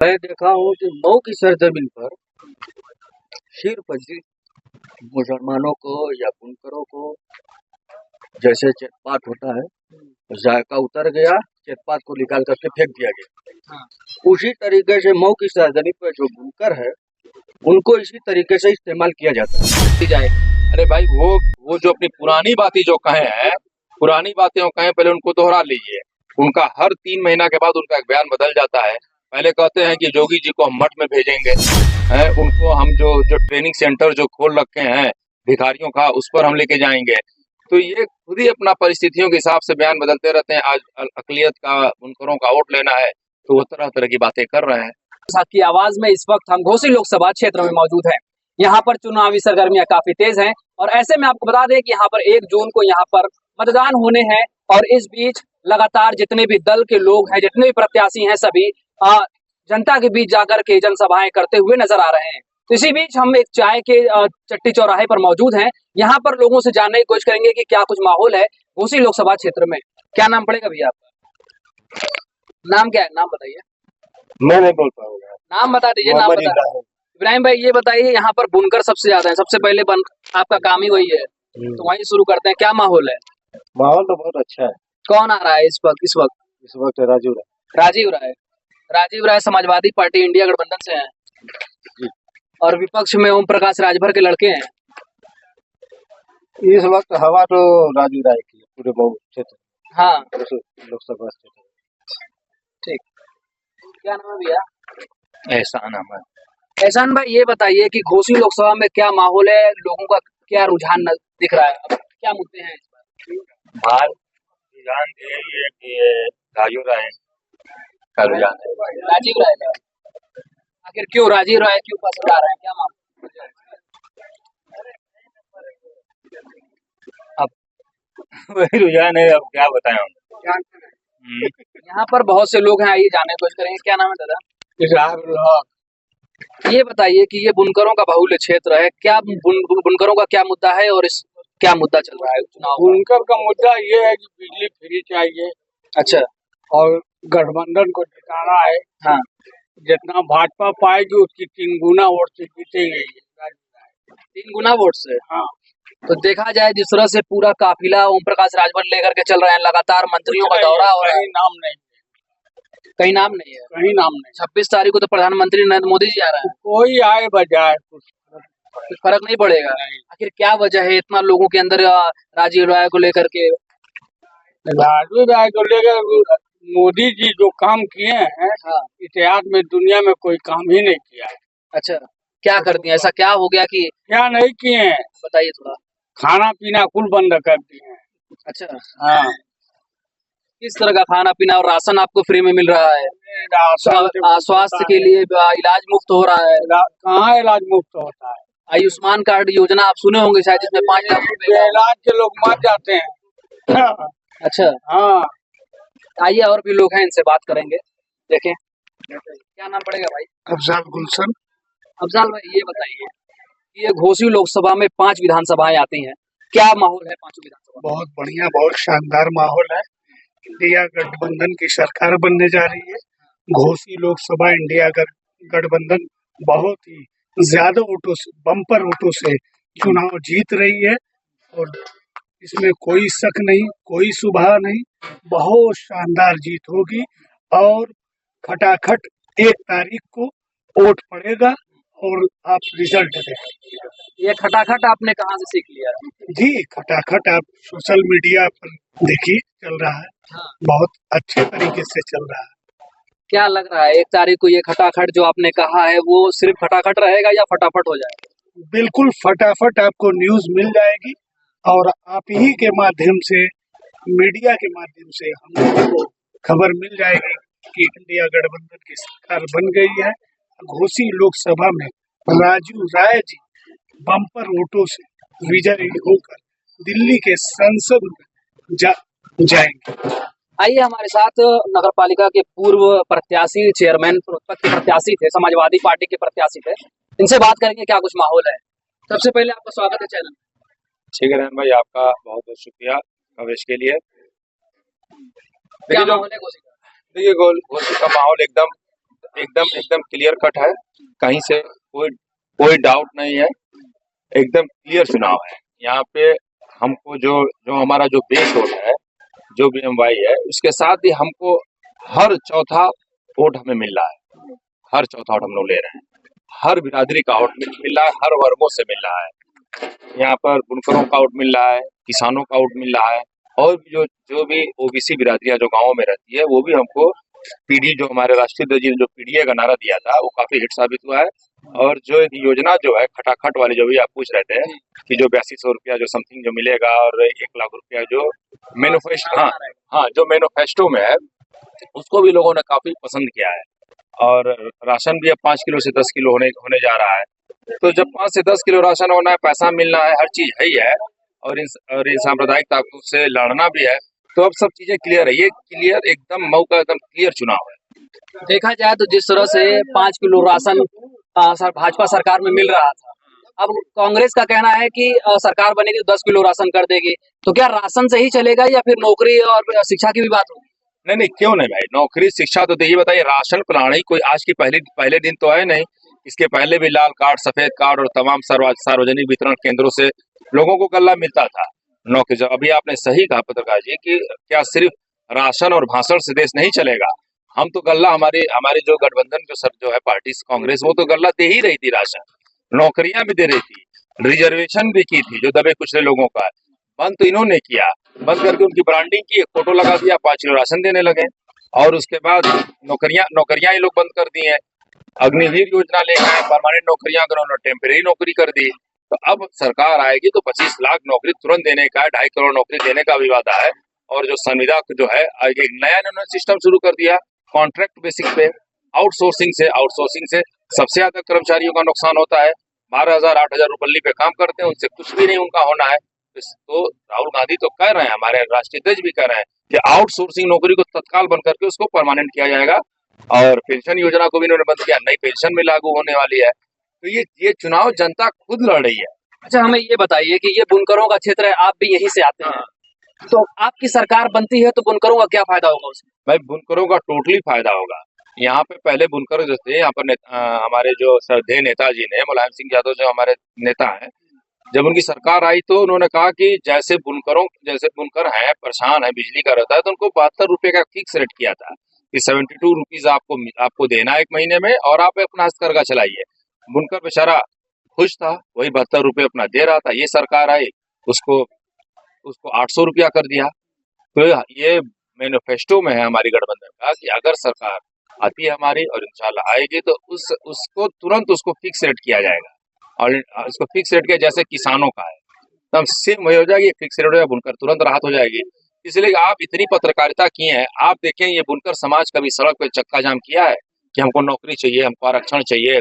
मैं देखा हूँ कि मऊ की सरजमीन पर सिर्फ मुसलमानों को या बुनकरों को जैसे चेतपात होता है, जायका उतर गया, चेतपात को निकाल करके फेंक दिया गया। हाँ। उसी तरीके से मऊ की सरजमीन पर जो बुनकर है, उनको इसी तरीके से इस्तेमाल किया जाता है। जाए अरे भाई वो जो अपनी पुरानी बातें जो कहे हैं, पुरानी बातें कहें, पहले उनको दोहरा लीजिए। उनका हर 3 महीना के बाद उनका एक बयान बदल जाता है। पहले कहते हैं कि जोगी जी को हम मठ में भेजेंगे, उनको हम जो ट्रेनिंग सेंटर जो खोल रखे हैं भिखारियों का, उस पर हम लेके जाएंगे। तो ये खुद ही अपना परिस्थितियों के हिसाब से बयान बदलते रहते हैं। आज अकलियत का, बुनकरों का वोट लेना है तो वो तरह तरह की बातें कर रहे हैं। साथ की आवाज में इस वक्त हम घोसी लोकसभा क्षेत्र में मौजूद हैं। यहाँ पर चुनावी सरगर्मियां काफी तेज हैं और ऐसे में आपको बता दें कि यहाँ पर 1 जून को यहाँ पर मतदान होने हैं और इस बीच लगातार जितने भी दल के लोग हैं, जितने भी प्रत्याशी हैं, सभी जनता के बीच जाकर के जनसभाएं करते हुए नजर आ रहे हैं। तो इसी बीच हम एक चाय के चट्टी चौराहे पर मौजूद हैं। यहाँ पर लोगों से जानने की कोशिश करेंगे कि क्या कुछ माहौल है घोसी लोकसभा क्षेत्र में। क्या नाम पड़ेगा भैया आपका? नाम क्या है, नाम बताइए। मैं नहीं बोल पाऊंगा, नाम बता दीजिए। नाम बता। इब्राहिम भाई, ये बताइए, यहाँ पर बुनकर सबसे ज्यादा है, सबसे पहले आपका काम ही वही है, तो वहीं शुरू करते हैं। क्या माहौल है? माहौल तो बहुत अच्छा है। कौन आ रहा है इस वक्त? इस वक्त राजू राजीव राय। राजीव राय समाजवादी पार्टी इंडिया गठबंधन से हैं और विपक्ष में ओम प्रकाश राजभर के लड़के हैं। इस वक्त हवा तो राजू राय की पूरे मऊ क्षेत्र। हाँ, लोकसभा क्षेत्र। ठीक। क्या नाम है भैया? एहसान अहमद। एहसान भाई, ये बताइए कि घोसी लोकसभा में क्या माहौल है, लोगों का क्या रुझान दिख रहा है, अब क्या मुद्दे हैं इस बार? रुझान यही है कि राजू राय का रुझान है। राजीव राय का? आखिर क्यों राजीव राय क्यों पसंद आ रहे हैं, क्या मामला? अब वही रुझान है, अब क्या बताएं हम। यहाँ पर बहुत से लोग हैं, आइए जानने की कोशिश करेंगे। क्या नाम है दादा? ये बताइए कि ये बुनकरों का बाहुल्य क्षेत्र है, क्या बुनकरों का क्या मुद्दा है और इस क्या मुद्दा चल रहा है चुनाव? बुनकर का मुद्दा ये है कि बिजली फ्री चाहिए। अच्छा। और गठबंधन को जिताना है। हाँ। जितना भाजपा पाएगी उसकी 3 गुना वोट से जीतेगी। 3 गुना वोट से? हाँ। तो देखा जाए जिस तरह से पूरा काफिला ओम प्रकाश राजभर लेकर के चल रहे हैं, लगातार मंत्रियों का दौरा हो रहा है। नाम नहीं, कहीं नाम नहीं है। कहीं नाम नहीं। 26 तारीख को तो प्रधानमंत्री नरेंद्र मोदी जी आ रहे हैं। कोई आए बजाए कुछ फर्क नहीं पड़ेगा। आखिर क्या वजह है इतना लोगों के अंदर राजीव राय को लेकर के? राजू राय को लेकर मोदी जी जो काम किए हैं, हाँ। इतिहास में दुनिया में कोई काम ही नहीं किया है। अच्छा, क्या कर दिया, ऐसा क्या हो गया कि? क्या नहीं किए हैं, बताइए थोड़ा। खाना पीना कुल बंद कर दिए हैं। अच्छा। हाँ। किस तरह का खाना पीना और राशन आपको फ्री में मिल रहा है? स्वास्थ्य के लिए इलाज मुफ्त हो रहा है? कहाँ इलाज मुफ्त होता है? आयुष्मान कार्ड योजना आप सुने होंगे शायद, जिसमें 5 लाख रुपए इलाज के लोग मर जाते हैं। अच्छा। हाँ। आइए, और भी लोग हैं, इनसे बात करेंगे। देखें, क्या नाम पड़ेगा भाई? अफजाल गुलशन। अफजाल भाई, ये बताइए, ये घोसी लोकसभा में 5 विधानसभाएं आती हैं, क्या माहौल है 5 विधानसभा? बहुत बढ़िया, बहुत शानदार माहौल है। इंडिया गठबंधन की सरकार बनने जा रही है। घोसी लोकसभा इंडिया गठबंधन बहुत ही ज्यादा वोटों से, बम्पर वोटों से चुनाव जीत रही है और इसमें कोई शक नहीं, कोई सुबह नहीं, बहुत शानदार जीत होगी और खटाखट 1 तारीख को वोट पड़ेगा और आप रिजल्ट देखेंगे। ये खटाखट आपने कहाँ से सीख लिया? जी, खटाखट आप सोशल मीडिया पर देखिए, चल रहा है। हाँ। बहुत अच्छे तरीके से चल रहा है। क्या लग रहा है 1 तारीख को ये खटाखट जो आपने कहा है वो सिर्फ खटाखट रहेगा या फटाफट हो जाएगा? बिल्कुल फटाफट आपको न्यूज मिल जाएगी और आप ही के माध्यम से, मीडिया के माध्यम से हम लोगों को खबर मिल जाएगी कि इंडिया गठबंधन की सरकार बन गई है। घोसी लोकसभा में राजू राय जी बम्पर वोटों से विजयी होकर दिल्ली के संसद में जाएंगे। आइए, हमारे साथ नगर पालिका के पूर्व प्रत्याशी, चेयरमैन पद के प्रत्याशी थे, समाजवादी पार्टी के प्रत्याशी थे, इनसे बात करेंगे क्या कुछ माहौल है। सबसे पहले आपका स्वागत है चैनल। ठीक है रहमान भाई, आपका बहुत बहुत शुक्रिया कवरेज के लिए। क्या माहौल है घोसी का? देखिए, घोसी का माहौल एकदम एकदम एकदम क्लियर कट है, कहीं से कोई कोई डाउट नहीं है, एकदम क्लियर चुनाव है। यहाँ पे हमको जो जो हमारा जो बेस वोट है, जो BMY है, उसके साथ ही हमको हर चौथा वोट हमें मिल रहा है, हर चौथा वोट हम लोग ले रहे हैं, हर बिरादरी का वोट मिल रहा है, हर वर्गों से मिल रहा है। यहाँ पर बुनकरों का वोट मिल रहा है, किसानों का वोट मिल रहा है, और भी जो जो भी OBC बिरादरियां जो गाँव में रहती है, वो भी हमको PD जो हमारे राष्ट्रीय अध्यक्ष जी ने जो PDA का नारा दिया था, वो काफी हिट साबित हुआ है। और जो एक योजना जो है खटाखट वाली, जो भी आप पूछ रहे थे कि जो 8200 रुपया जो समथिंग जो मिलेगा, और 1 लाख रुपया जो मैनिफेस्टो, हाँ जो मैनिफेस्टो में है, उसको भी लोगों ने काफी पसंद किया है। और राशन भी अब 5 किलो से 10 किलो होने जा रहा है। तो जब 5 से 10 किलो राशन होना है, पैसा मिलना है, हर चीज है ही है, और इन सांप्रदायिक ताकतों से लड़ना भी है, तो अब सब चीजें क्लियर है। ये क्लियर एकदम मऊ का एकदम क्लियर चुनाव है। देखा जाए तो जिस तरह से 5 किलो राशन भाजपा सरकार में मिल रहा था, अब कांग्रेस का कहना है कि सरकार बनेगी तो 10 किलो राशन कर देगी। तो क्या राशन से ही चलेगा या फिर नौकरी और शिक्षा की भी बात होगी? नहीं नहीं, क्यों नहीं भाई, नौकरी शिक्षा तो ये बताइए, राशन प्रणाली कोई आज की पहले दिन तो है नहीं। इसके पहले भी लाल कार्ड, सफेद कार्ड और तमाम सार्वजनिक वितरण केंद्रों से लोगों को गल्ला मिलता था। नौकरी, अभी आपने सही कहा पत्रकार जी कि क्या सिर्फ राशन और भाषण से देश नहीं चलेगा। हम तो गल्ला, हमारी जो गठबंधन जो है पार्टी कांग्रेस, वो तो गल्ला दे ही रही थी, राशन, नौकरियां भी दे रही थी, रिजर्वेशन भी की थी जो दबे कुचले लोगों का। बंद तो इन्होंने किया, बंद करके उनकी ब्रांडिंग की, एक फोटो लगा दिया, 5 किलो राशन देने लगे। और उसके बाद नौकरियां ये लोग बंद कर दी हैं। अग्निवीर योजना ले गए, परमानेंट नौकरियां अगर उन्होंने टेम्परेरी नौकरी कर दी। तो अब सरकार आएगी तो 25 लाख नौकरी तुरंत देने का है, 2.5 करोड़ नौकरी देने का भी वादा है। और जो संविदा जो है, एक नया इन्होंने सिस्टम शुरू कर दिया, कॉन्ट्रैक्ट बेसिस पे, आउटसोर्सिंग से सबसे ज्यादा कर्मचारियों का नुकसान होता है। 12,000 8,000 रुपये पे काम करते हैं, उनसे कुछ भी नहीं उनका होना है। तो राहुल गांधी तो कह रहे हैं, हमारे राष्ट्रीय अध्यक्ष भी कह रहे हैं कि आउटसोर्सिंग नौकरी को तत्काल बंद करके उसको परमानेंट किया जाएगा। और पेंशन योजना को भी इन्होंने बंद किया, नई पेंशन भी लागू होने वाली है। तो ये चुनाव जनता खुद लड़ रही है। अच्छा, हमें ये बताइए कि ये बुनकरों का क्षेत्र है, आप भी यहीं से आते हैं, तो आपकी सरकार बनती है तो बुनकरों का क्या फायदा होगा उसमें? भाई, बुनकरों का टोटली फायदा होगा। यहाँ पे पहले बुनकर जो थे, यहाँ पर हमारे जो श्रद्धेय नेताजी ने, मुलायम सिंह यादव जो हमारे नेता हैं, जब उनकी सरकार आई तो उन्होंने कहा कि जैसे बुनकर हैं, परेशान है, बिजली का रहता है, तो उनको 72 रुपए का फिक्स रेट किया था कि 72 रुपीज आपको देना है 1 महीने में, और आप अपना हस्तकरघा चलाइए। बुनकर बेचारा खुश था, वही 72 रुपए अपना दे रहा था। ये सरकार आई, उसको 800 रुपया कर दिया। तो ये मैनिफेस्टो में है हमारी गठबंधन का कि अगर सरकार आती है हमारी, और इंशाल्लाह आएगी, तो उसको तुरंत उसको फिक्स रेट किया जाएगा। और इसको फिक्स रेट किया जैसे किसानों का है, तब सेम वही हो जाएगी, फिक्स रेट हो, बुनकर तुरंत राहत हो जाएगी। इसलिए आप इतनी पत्रकारिता किए हैं, आप देखें ये बुनकर समाज कभी सड़क पे चक्का जाम किया है कि हमको नौकरी चाहिए, हमको आरक्षण चाहिए,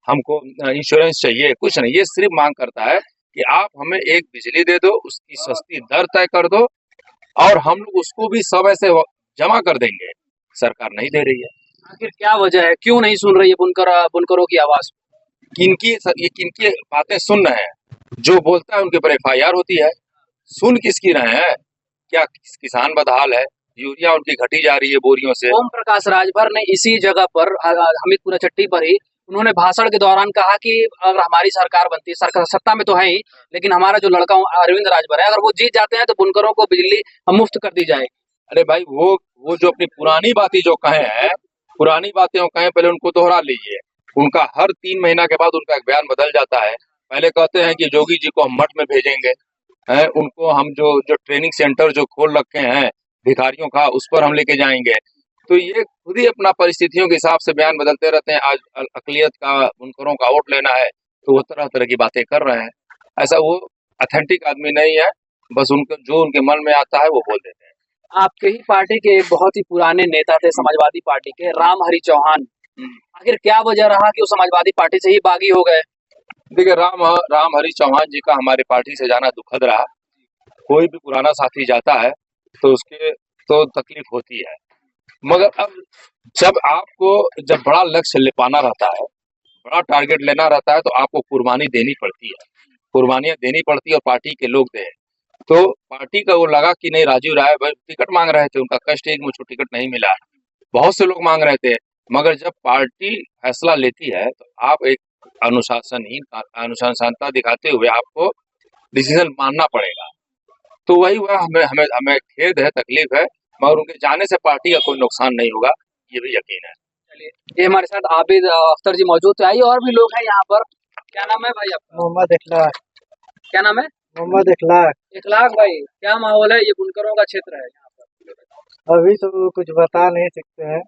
हमको इंश्योरेंस चाहिए? कुछ नहीं। ये सिर्फ मांग करता है कि आप हमें एक बिजली दे दो, उसकी सस्ती दर तय कर दो, और हम लोग उसको भी समय से जमा कर देंगे। सरकार नहीं दे रही है। आखिर क्या वजह है, क्यों नहीं सुन रही है बुनकरों की आवाज? किनकी बातें सुन रहे हैं? जो बोलता है उनके ऊपर FIR होती है। सुन किसकी रहे हैं? क्या किसान बदहाल है? यूरिया उनकी घटी जा रही है बोरियों से। ओम प्रकाश राजभर ने इसी जगह पर हमीदपुरा चट्टी पर ही उन्होंने भाषण के दौरान कहा कि अगर हमारी सरकार बनती है, सरकार सत्ता में तो है ही, लेकिन हमारा जो लड़का अरविंद राजभर है, अगर वो जीत जाते हैं तो बुनकरों को बिजली मुफ्त कर दी जाएगी। अरे भाई, वो जो अपनी पुरानी बातें जो कहे हैं, पुरानी बातें कहे, पहले उनको दोहरा लीजिए। उनका हर 3 महीना के बाद उनका एक बयान बदल जाता है। पहले कहते हैं कि जोगी जी को हम मठ में भेजेंगे, हैं, उनको हम जो ट्रेनिंग सेंटर जो खोल रखे हैं भिखारियों का, उस पर हम लेके जाएंगे। तो ये खुद ही अपना परिस्थितियों के हिसाब से बयान बदलते रहते हैं। आज अकलियत का, बुनकरों का वोट लेना है तो वो तरह तरह की बातें कर रहे हैं। ऐसा वो ऑथेंटिक आदमी नहीं है, बस जो उनके मन में आता है वो बोल देते हैं। आपके ही पार्टी के एक बहुत ही पुराने नेता थे समाजवादी पार्टी के, रामहरि चौहान, आखिर क्या वजह रहा कि वो समाजवादी पार्टी से ही बागी हो गए? देखिए, रामहरि चौहान जी का हमारे पार्टी से जाना दुखद रहा। कोई भी पुराना साथी जाता है तो उसके तो तकलीफ होती है, मगर अब जब बड़ा लक्ष्य पाना रहता है, बड़ा टारगेट लेना रहता है, तो आपको कुर्बानी देनी पड़ती है, कुर्बानियां देनी पड़ती है, और पार्टी के लोग दें। तो पार्टी का वो लगा कि नहीं, राजीव राय भाई टिकट मांग रहे थे, उनका कष्ट है कि मुझको टिकट नहीं मिला। बहुत से लोग मांग रहे थे, मगर जब पार्टी फैसला लेती है तो आप एक अनुशासनता दिखाते हुए आपको डिसीजन मानना पड़ेगा। तो वही हुआ, हमें हमें हमें खेद है, तकलीफ है, मगर उनके जाने से पार्टी का कोई नुकसान नहीं होगा, ये भी यकीन है। चलिए, ये हमारे साथ आबिद अख्तर जी मौजूद थे। आइए, और भी लोग हैं यहाँ पर। क्या नाम है भाई आपका? मोहम्मद इखलाक। क्या नाम है? मोहम्मद इखलाक। इखलाक भाई, क्या माहौल है? ये बुनकरों का क्षेत्र है यहाँ पर। अभी तो कुछ बता नहीं सकते हैं,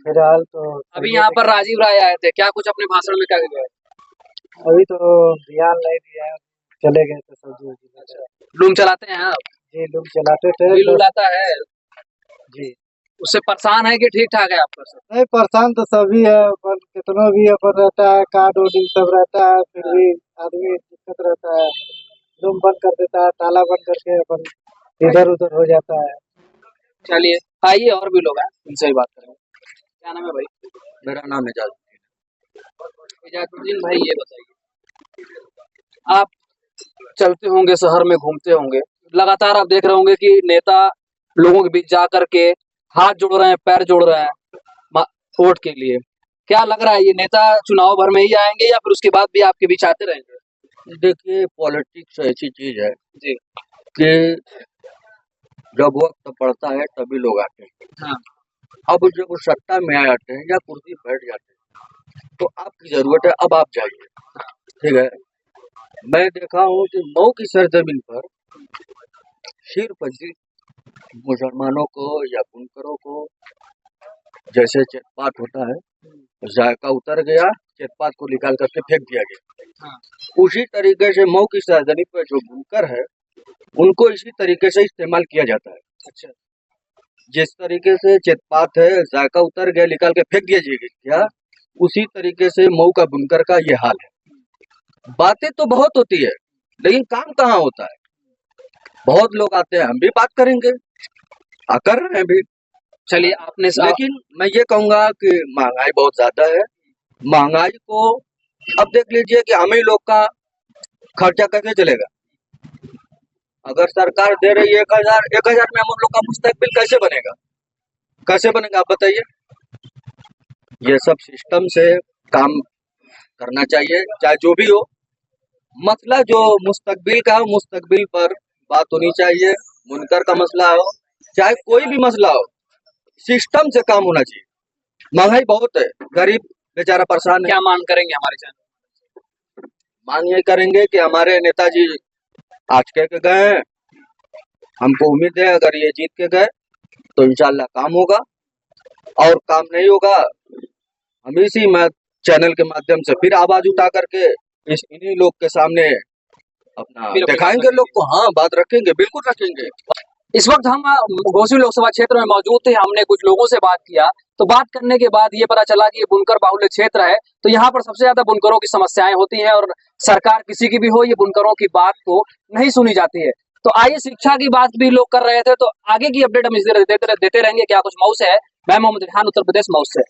फिलहाल तो अभी यहाँ पर राजीव राय आए थे, क्या कुछ अपने भाषण में क्या गए? अभी तो ध्यान नहीं दिया है, चले गए थे सब्जी वब्जी। लूम चलाते हैं आप? जी लूम चलाते थे बिल उलाता है? जी। उससे परेशान है कि ठीक ठाक है आपका सब? नहीं परेशान तो सभी है, पर कितना भी अपन रहता है, कार्ड वोडिंग सब रहता है, फिर भी आदमी दिक्कत रहता है, लूम बंद कर देता है, ताला बंद करके अपन इधर उधर हो जाता है। चलिए, आइए, और भी लोग हैं, उनसे भी बात करेंगे। क्या नाम है भाई? मेरा नाम इजाजुद्दीन भाई, ये बताइए, आप चलते होंगे, शहर में घूमते होंगे, लगातार आप देख रहे होंगे कि नेता लोगों के बीच जा करके हाथ जोड़ रहे हैं, पैर जोड़ रहे हैं वोट के लिए। क्या लग रहा है, ये नेता चुनाव भर में ही आएंगे या फिर उसके बाद भी आपके बीच आते रहेंगे? देखिए, पॉलिटिक्स ऐसी चीज है जी। कि जब वक्त पड़ता है तभी लोग आते हैं। हाँ। अब जब वो सत्ता में आ जाते हैं या कुर्सी बैठ जाते हैं तो आपकी जरूरत है, अब आप जाइए। ठीक है, मैं देखा हूँ कि मऊ की सरजमीन पर सिर्फ मुसलमानों को या बुनकरों को, जैसे चेतपात होता है, जायका उतर गया, चेतपात को निकाल करके फेंक दिया गया। हाँ। उसी तरीके से मऊ की सरजमीन पर जो बुनकर है उनको इसी तरीके से इस्तेमाल किया जाता है। अच्छा। जिस तरीके से चेतपात है, जायका उतर गया, निकाल के फेंक दिया क्या, उसी तरीके से मऊ का बुनकर का ये हाल है। बातें तो बहुत होती है लेकिन काम कहाँ होता है। बहुत लोग आते हैं, हम भी बात करेंगे, कर रहे हैं भी। चलिए, आपने लेकिन मैं ये कहूंगा कि महंगाई बहुत ज्यादा है। महंगाई को अब देख लीजिए कि हम ही लोग का खर्चा कैसे चलेगा। अगर सरकार दे रही है 1,000 में हम लोग का मुस्तकबिल कैसे बनेगा, कैसे बनेगा आप बताइए। ये सब सिस्टम से काम करना चाहिए, चाहे जो भी हो। मसला जो मुस्तकबिल का हो, मुस्तकबिल पर बात होनी चाहिए। मुनकर का मसला हो, चाहे कोई भी मसला हो, सिस्टम से काम होना चाहिए। महंगाई बहुत है, गरीब बेचारा परेशान है। क्या मांग करेंगे हमारे चैनल? मांग ये करेंगे कि हमारे नेताजी आज कह के गए हैं, हमको उम्मीद है अगर ये जीत के गए तो इंशाल्लाह काम होगा, और काम नहीं होगा हम इसी चैनल के माध्यम से फिर आवाज उठा करके इन्हीं लोग के सामने अपना दिखाएंगे लोग को। हाँ, बात रखेंगे, बिल्कुल रखेंगे। इस वक्त हम घोसी लोकसभा क्षेत्र में मौजूद थे। हमने कुछ लोगों से बात किया, तो बात करने के बाद ये पता चला कि ये बुनकर बाहुल्य क्षेत्र है, तो यहाँ पर सबसे ज्यादा बुनकरों की समस्याएं होती हैं और सरकार किसी की भी हो, ये बुनकरों की बात को नहीं सुनी जाती है। तो आइए, शिक्षा की बात भी लोग कर रहे थे, तो आगे की अपडेट हम इस देते रहेंगे। क्या कुछ मऊ से है, मैं मोहम्मद रिहान, उत्तर प्रदेश, मऊ से।